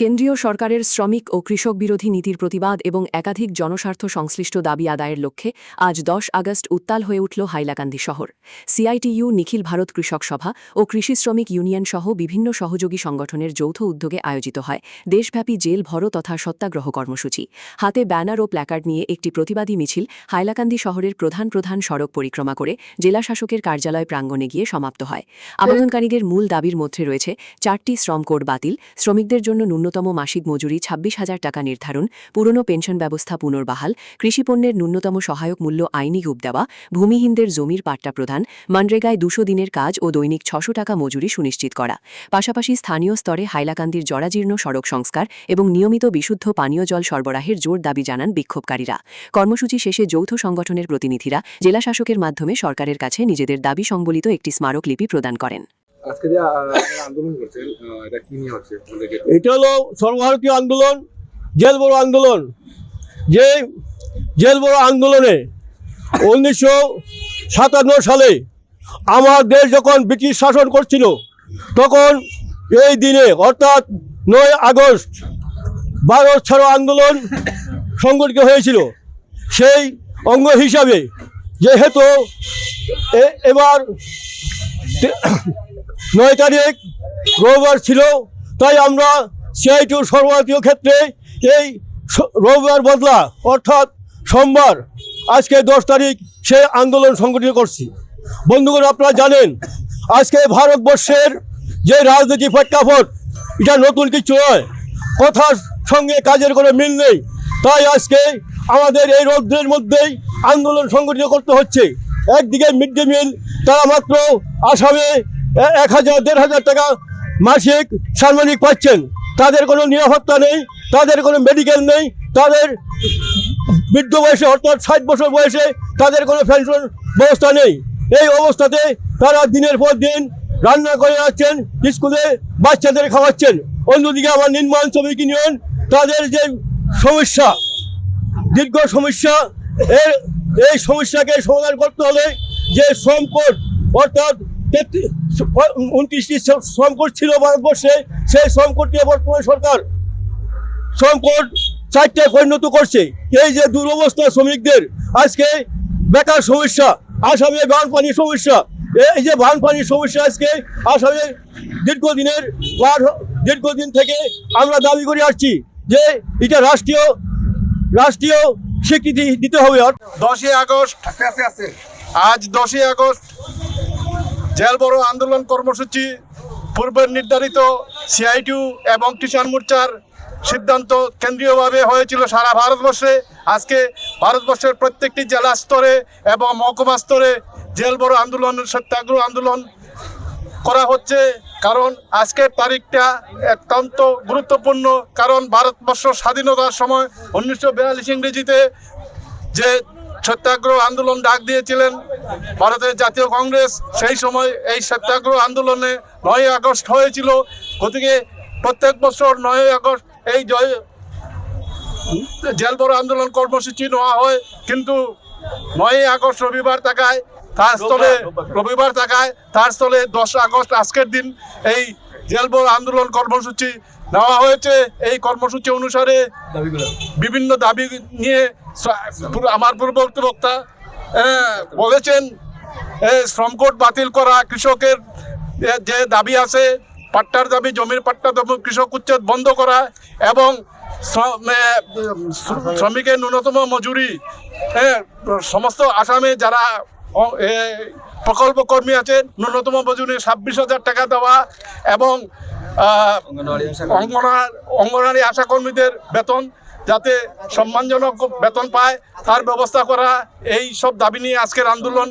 কেন্দ্রীয় সরকারের শ্রমিক ও কৃষক বিরোধী নীতির প্রতিবাদ এবং একাধিক জনস্বার্থ সংশ্লিষ্ট দাবি আদায়ের লক্ষ্যে আজ ১০ আগস্ট উত্তাল হয়ে উঠল হাইলাকান্দি শহর। সিআইটিইউ, নিখিল ভারত কৃষক সভা ও কৃষি শ্রমিক ইউনিয়ন সহ বিভিন্ন সহযোগী সংগঠনের যৌথ উদ্যোগে আয়োজিত হয় দেশব্যাপী জেল ভরো তথা সত্যাগ্রহ কর্মসূচি। হাতে ব্যানার ও প্ল্যাকার্ড নিয়ে একটি প্রতিবাদী মিছিল হাইলাকান্দি শহরের প্রধান সড়ক পরিক্রমা করে জেলা শাসকের কার্যালয় প্রাঙ্গণে গিয়ে সমাপ্ত হয়। আবেদনকারীদের মূল দাবির মধ্যে রয়েছে ৪টি শ্রম কোড বাতিল, শ্রমিকদের জন্য ন্যূনতম মাসিক মজুরি ২৬,০০০ টাকা নির্ধারণ, পুরনো পেনশন ব্যবস্থা পুনর্বহাল, কৃষিপণ্যের ন্যূনতম সহায়ক মূল্য আইনি রূপ দেওয়া, ভূমিহীনদের জমির পাট্টা প্রদান, মনরেগায় ২০০ দিনের কাজ ও দৈনিক ৬০০ টাকা মজুরি সুনিশ্চিত করা। পাশাপাশি স্থানীয় স্তরে হাইলাকান্দির জরাজীর্ণ সড়ক সংস্কার এবং নিয়মিত বিশুদ্ধ পানীয় জল সরবরাহের জোর দাবি জানান বিক্ষোভকারীরা। কর্মসূচি শেষে যৌথ সংগঠনের প্রতিনিধিরা জেলা শাসকের মাধ্যমে সরকারের কাছে নিজেদের দাবি সংবলিত একটি স্মারকলিপি প্রদান করেন। আজকে যে আন্দোলন করছেন, এটা কি নিয়ে হচ্ছে? এটা হলো সর্বভারতীয় আন্দোলন, জেল বড় আন্দোলন। যে জেল বড় আন্দোলনে 1957 সালে আমার দেশ যখন ব্রিটিশ শাসন করছিল, তখন এই দিনে অর্থাৎ 9 আগস্ট ভারত ছাড়ো আন্দোলন সংগঠিত হয়েছিল। সেই অঙ্গ হিসাবে যেহেতু এবার 9 তারিখ রবিবার ছিল, তাই আমরা সিআইটিইউ সর্বভারতীয় ক্ষেত্রে এই রবিবার বদলা অর্থাৎ সোমবার আজকে 10 তারিখ সেই আন্দোলন সংগঠিত করছি। বন্ধুগণ, আপনারা জানেন আজকে ভারতবর্ষের যে রাজনীতি প্রেক্ষাপট, এটা নতুন কিছু নয়, কথার সঙ্গে কাজের কোনো মিল নেই। তাই আজকে আমাদের এই রৌদ্রের মধ্যেই আন্দোলন সংগঠিত করতে হচ্ছে। একদিকে মিড ডে মিল, তারা মাত্র আসামে ১,০০০-১,৫০০ টাকা মাসিক সাম্মানিক পাচ্ছেন, তাদের কোনো নিরাপত্তা নেই, তাদের কোনো মেডিকেল নেই, তাদের বৃদ্ধ বয়সে অর্থাৎ ৬০ বছর বয়সে তাদের কোনো পেনশন ব্যবস্থা নেই। এই অবস্থাতে তারা দিনের পর দিন রান্না করে যাচ্ছেন, স্কুলে বাচ্চাদের খাওয়াচ্ছেন। অন্যদিকে আমার নির্মাণ শ্রমিক ইউনিয়ন, তাদের যে সমস্যা, দীর্ঘ সমস্যা, এই সমস্যাকে সমাধান করতে হলে যে শ্রম কোড অর্থাৎ 29টি শ্রম কোড ছিল ভারতবর্ষে, সেই শ্রম কোডকে বর্তমান সরকার শ্রম কোড 4টে পরিণত করছে। এই যে দুরবস্থা শ্রমিকদের, আজকে বেকার সমস্যা, আসামে বানপানির সমস্যা, এই যে বানপানির সমস্যা আজকে আসামে দীর্ঘদিন থেকে আমরা দাবি করে আসছি যে এটা রাষ্ট্রীয় স্বীকৃতি দিতে হবে। 10ই আগস্ট, আজ 10ই আগস্ট জেল বড় আন্দোলন কর্মসূচি পূর্বের নির্ধারিত সিআইটিইউ এবং কিষাণ মোর্চার সিদ্ধান্ত কেন্দ্রীয়ভাবে হয়েছিল সারা ভারতবর্ষে। আজকে ভারতবর্ষের প্রত্যেকটি জেলা স্তরে এবং মহকুমা স্তরে জেল বড় আন্দোলনের সত্যাগ্রহ আন্দোলন করা হচ্ছে। কারণ আজকের তারিখটা অত্যন্ত গুরুত্বপূর্ণ, কারণ ভারতবর্ষ স্বাধীনতার সময় 1942 ইংরেজিতে যে সত্যাগ্রহ আন্দোলন ডাক দিয়েছিলেন ভারতের জাতীয় কংগ্রেস, সেই সময় এই সত্যাগ্রহ আন্দোলনে 9ই আগস্ট হয়েছিল। গতিকে প্রত্যেক বছর 9ই আগস্ট এই জেল বড় আন্দোলন কর্মসূচি নেওয়া হয়, কিন্তু 9ই আগস্ট রবিবার থাকায় তার স্থলে 10 আগস্ট আজকের দিন এই জেল বড় আন্দোলন কর্মসূচি নেওয়া হয়েছে। এই কর্মসূচি অনুসারে বিভিন্ন দাবি নিয়ে আমার পূর্ববর্তী বক্তা বলেছেন, শ্রম কোড বাতিল করা, কৃষকের যে দাবি আছে পাট্টার দাবি, জমির পাট্টা দাবি, কৃষক উচ্ছেদ বন্ধ করা এবং শ্রমিকের ন্যূনতম মজুরি, সমস্ত আসামে যারা প্রকল্প কর্মী আছে ন্যূনতম মজুরি 26,০০০ টাকা দেওয়া এবং অঙ্গনওয়াড়ি আশা কর্মীদের বেতন যাতে সম্মানজনক বেতন পায় তার ব্যবস্থা করা, এই সব দাবি নিয়ে আজকের আন্দোলন।